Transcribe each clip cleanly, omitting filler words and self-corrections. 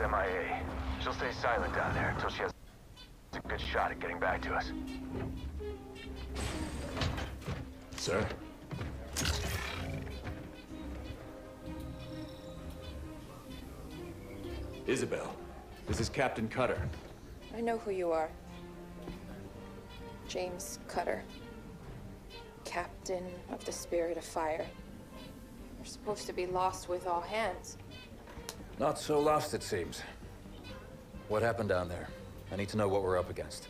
MIA. She'll stay silent down there until she has a good shot at getting back to us. Sir? Isabel, this is Captain Cutter. I know who you are. James Cutter. Captain of the Spirit of Fire. You're supposed to be lost with all hands. Not so lost, it seems. What happened down there? I need to know what we're up against.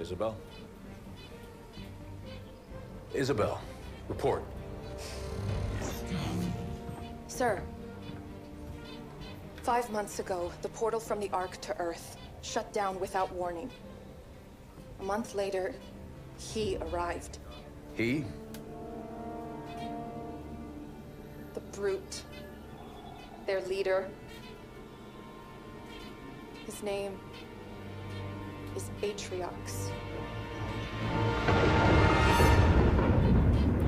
Isabel? Isabel, report. Sir. 5 months ago, the portal from the Ark to Earth shut down without warning. A month later, he arrived. He? The Brute. Their leader. His name is Atriox.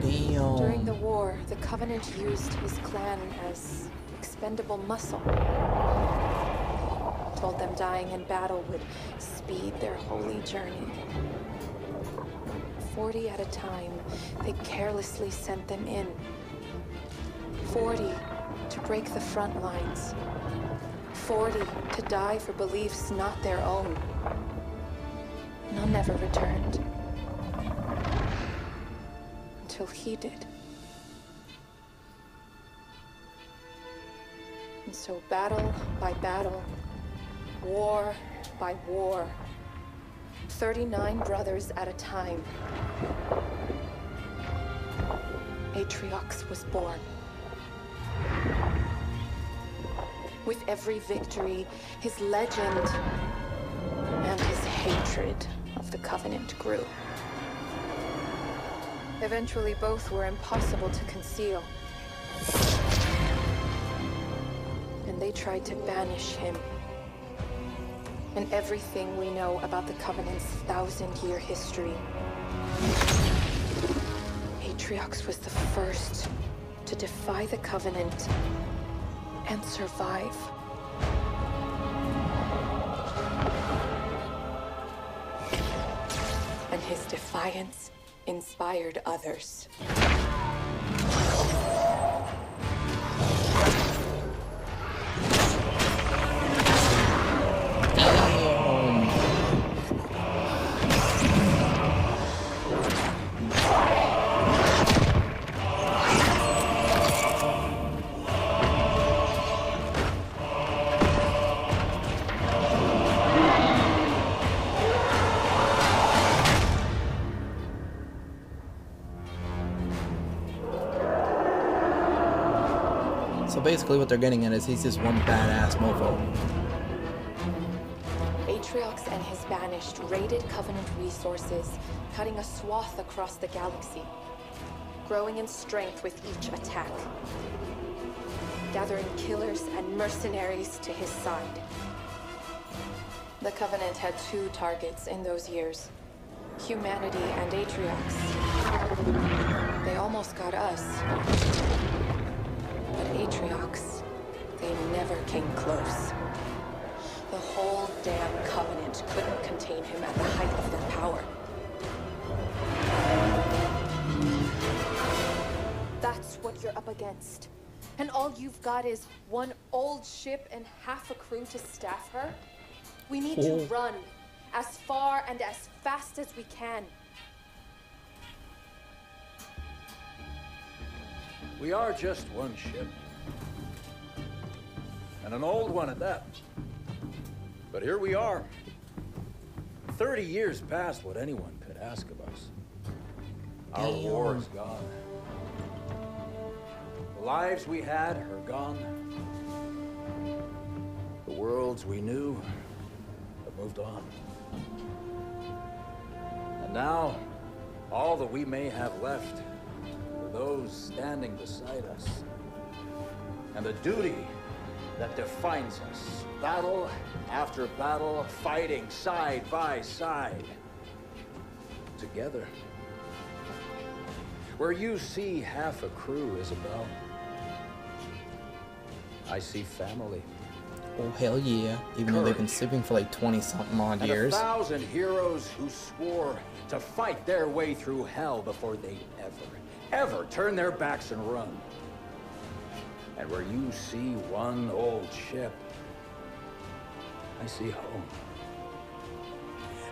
Damn. During the war, the Covenant used his clan as expendable muscle. Told them dying in battle would speed their holy journey. 40 at a time, they carelessly sent them in. 40 to break the front lines. 40 to die for beliefs not their own. None ever returned. Until he did. And so battle by battle, war by war, 39 brothers at a time, Atriox was born. With every victory, his legend and his hatred of the Covenant grew. Eventually, both were impossible to conceal. And they tried to banish him. And everything we know about the Covenant's 1,000-year history. Atriox was the first to defy the Covenant and survive. And his defiance inspired others. So basically what they're getting at is he's just one badass mofo. Atriox and his Banished raided Covenant resources, cutting a swath across the galaxy, growing in strength with each attack, gathering killers and mercenaries to his side. The Covenant had 2 targets in those years, humanity and Atriox. They almost got us. But Atriox, they never came close. The whole damn Covenant couldn't contain him at the height of their power. That's what you're up against. And all you've got is one old ship and half a crew to staff her? We need to run as far and as fast as we can. We are just one ship. And an old one at that. But here we are. 30 years past what anyone could ask of us. Our war is gone. The lives we had are gone. The worlds we knew have moved on. And now, all that we may have left are those standing beside us. And the duty that defines us. Battle after battle, fighting side by side. Together. Where you see half a crew, Isabel, I see family. Oh, hell yeah. Even though they've been sleeping for like 20-something odd And years. 1,000 heroes who swore to fight their way through hell before they ever turn their backs and run. And where you see one old ship, I see home.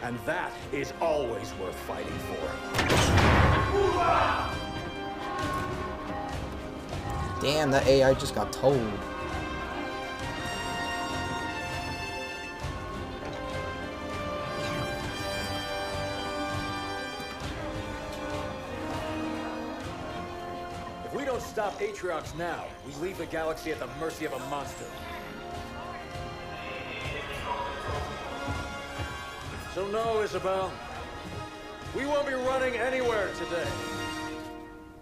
And that is always worth fighting for. Damn, that AI just got told. If we don't stop Atriox now, we leave the galaxy at the mercy of a monster. So no, Isabel. We won't be running anywhere today.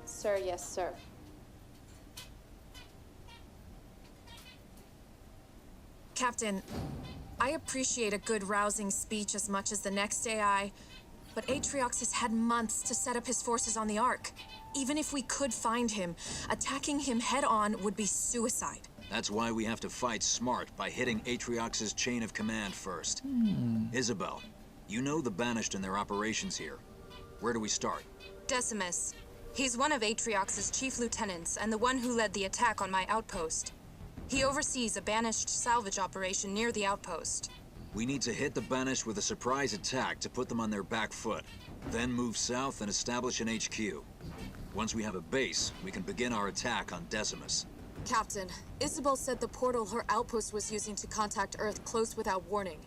Sir, yes, sir. Captain, I appreciate a good rousing speech as much as the next AI, but Atriox has had months to set up his forces on the Ark. Even if we could find him, attacking him head-on would be suicide. That's why we have to fight smart by hitting Atriox's chain of command first. Isabel, you know the Banished and their operations here. Where do we start? Decimus. He's one of Atriox's chief lieutenants and the one who led the attack on my outpost. He oversees a Banished salvage operation near the outpost. We need to hit the Banished with a surprise attack to put them on their back foot. Then move south and establish an HQ. Once we have a base, we can begin our attack on Decimus. Captain, Isabel said the portal her outpost was using to contact Earth closed without warning.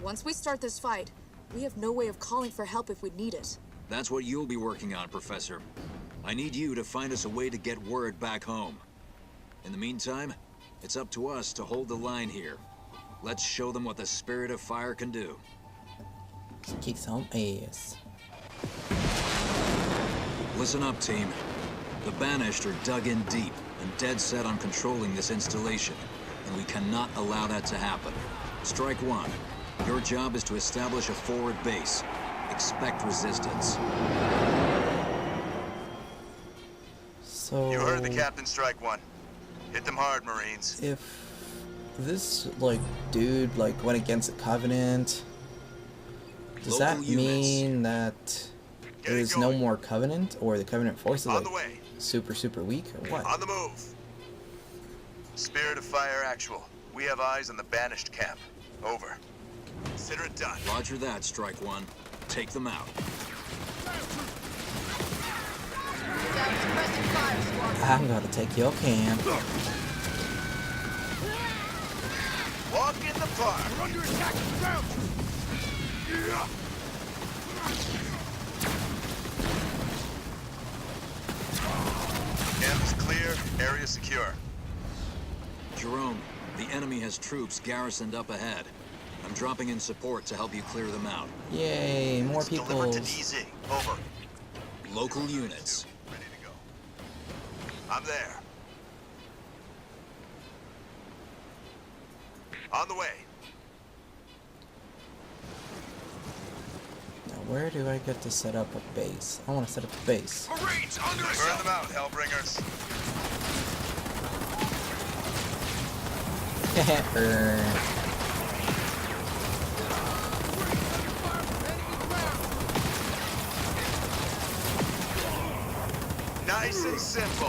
Once we start this fight, we have no way of calling for help if we need it. That's what you'll be working on, Professor. I need you to find us a way to get word back home. In the meantime, it's up to us to hold the line here. Let's show them what the Spirit of Fire can do. Kick some ass. Listen up, team. The Banished are dug in deep and dead set on controlling this installation, and we cannot allow that to happen. Strike one. Your job is to establish a forward base. Expect resistance. So... You heard the captain. Strike one. Hit them hard, Marines. if this, like, dude, like, went against the Covenant, does that Local units. mean that there's no more Covenant, or the Covenant forces On like the way. super weak, or what? On the move. Spirit of Fire actual. We have eyes on the Banished camp. Over. Consider it done. Roger that, Strike One. Take them out. I'm gonna take your camp. Walk in the park. We're under attack from the ground. Camp is clear. Area secure. Jerome, the enemy has troops garrisoned up ahead. I'm dropping in support to help you clear them out. Yay, more It's delivered to people. DZ. Over. Local units. Ready to go. I'm there. On the way. Now, where do I get to set up a base? I want to set up a base. Marines under us. Burn them out, Hellbringers. Burn. Nice and simple.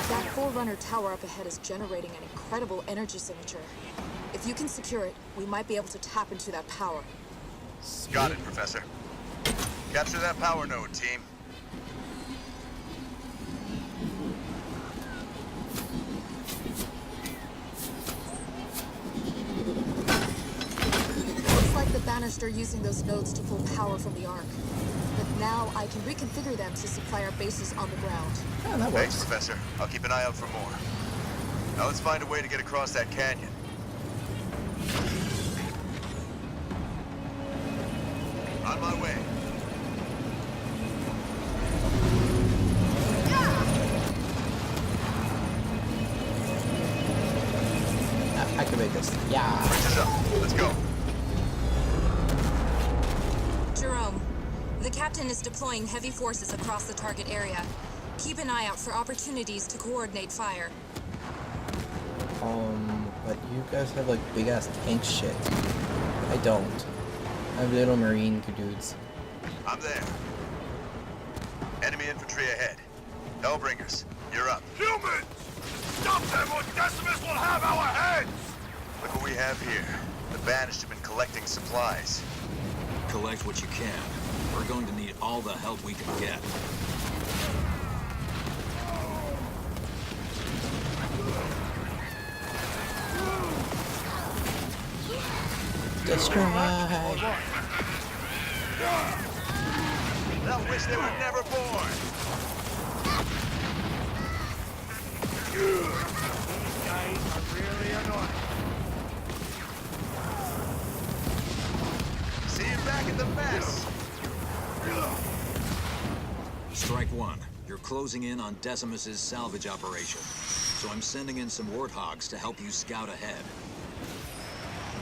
That Forerunner tower up ahead is generating an incredible energy signature. If you can secure it, we might be able to tap into that power. Got it, Professor. Capture that power node, team. Looks like the Banished are using those nodes to pull power from the Ark. But now I can reconfigure them to supply our bases on the ground. Oh, that Thanks, works. Professor. I'll keep an eye out for more. Now let's find a way to get across that canyon. On my way. I can make this. Yeah. Bridges up. Let's go. Jerome, the captain is deploying heavy forces across the target area. Keep an eye out for opportunities to coordinate fire. But you guys have like big ass tank shit. I don't. I have little marine dudes. I'm there. Enemy infantry ahead. Hellbringers, you're up. Humans! Stop them or Decimus will have our heads! Look what we have here. The Banished have been collecting supplies. Collect what you can. We're going to need all the help we can get. Destroy! They'll wish they were never born. These guys are really annoying. See you back at the mess. Strike one. You're closing in on Decimus's salvage operation. So I'm sending in some warthogs to help you scout ahead.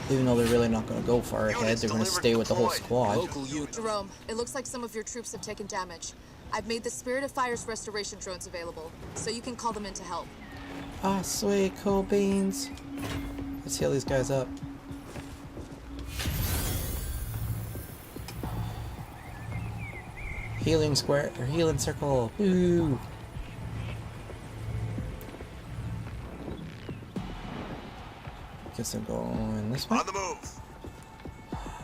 Even though they're really not gonna go far ahead, they're gonna stay with the whole squad. Local unit. Jerome, it looks like some of your troops have taken damage. I've made the Spirit of Fire's restoration drones available, so you can call them in to help. Ah, sweet, cool beans. Let's heal these guys up. Healing square, or healing circle. Woo! Guess I'm going this way. On the move.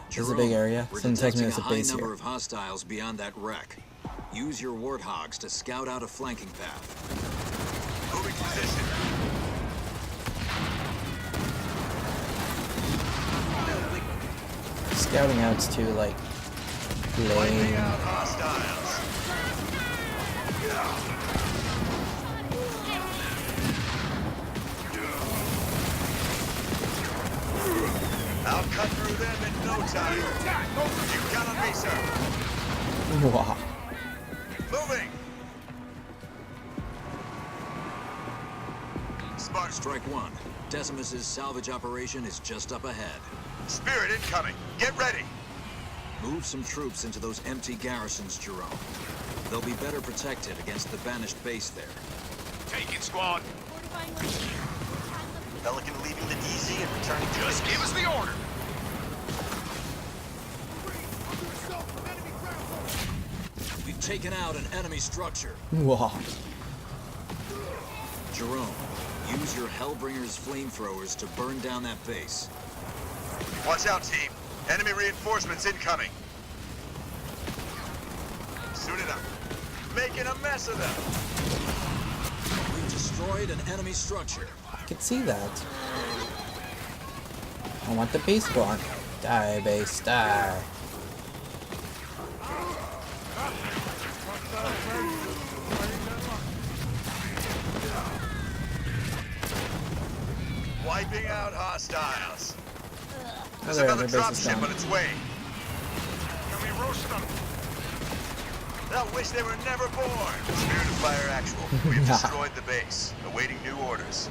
This is a big area. We're Someone tells me detecting there's a a high base number here. of hostiles beyond that wreck. Use your warthogs to scout out a flanking path. Moving position. Scouting out's too, like, Wiping lame. out hostiles. I'll cut through them in no time. You count on me, sir. Wow. Moving. Spartan. Strike one. Decimus's salvage operation is just up ahead. Spirit incoming. Get ready. Move some troops into those empty garrisons, Jerome. They'll be better protected against the Banished base there. Take it, squad. Pelican leaving the DZ and returning to Just give us the order. We've taken out an enemy structure. Wow. Jerome, use your Hellbringer's flamethrowers to burn down that base. Watch out, team. Enemy reinforcements incoming. Suit it up. Making a mess of them. We've destroyed an enemy structure. I can see that. I want the base gone. Die, base, die. Wiping out hostiles. There's there, another their base is dropship down. on its way. Can we roast them? They'll wish they were never born. Spirit of Fire actual. We've destroyed the base. Awaiting new orders.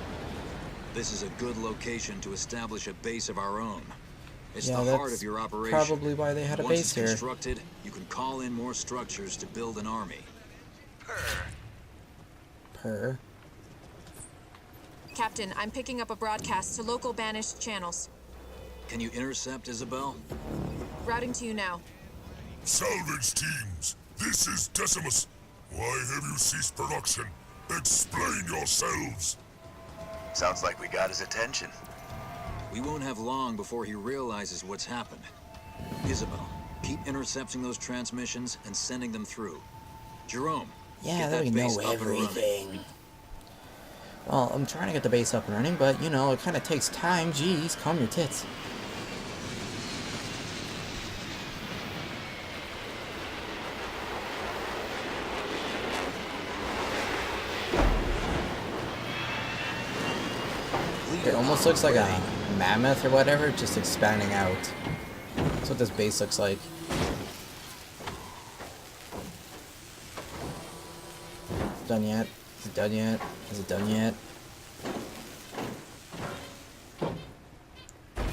This is a good location to establish a base of our own. It's Yeah, the heart that's of your operation. probably why they had a Once base it's here. constructed, you can call in more structures to build an army. Per. Captain, I'm picking up a broadcast to local Banished channels. Can you intercept, Isabel? Routing to you now. Salvage teams, this is Decimus. Why have you ceased production? Explain yourselves. Sounds like we got his attention. We won't have long before he realizes what's happened. Isabel, keep intercepting those transmissions and sending them through. Jerome, Yeah, get that that we know base up and running. everything. Well, I'm trying to get the base up and running, but, you know, it kind of takes time. Jeez, calm your tits. It almost looks like a mammoth or whatever, just expanding out. That's what this base looks like. Done yet? Is it done yet? Is it done yet?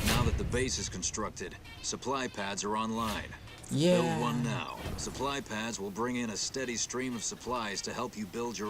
Now that the base is constructed, supply pads are online. Yeah. Build one now. Supply pads will bring in a steady stream of supplies to help you build your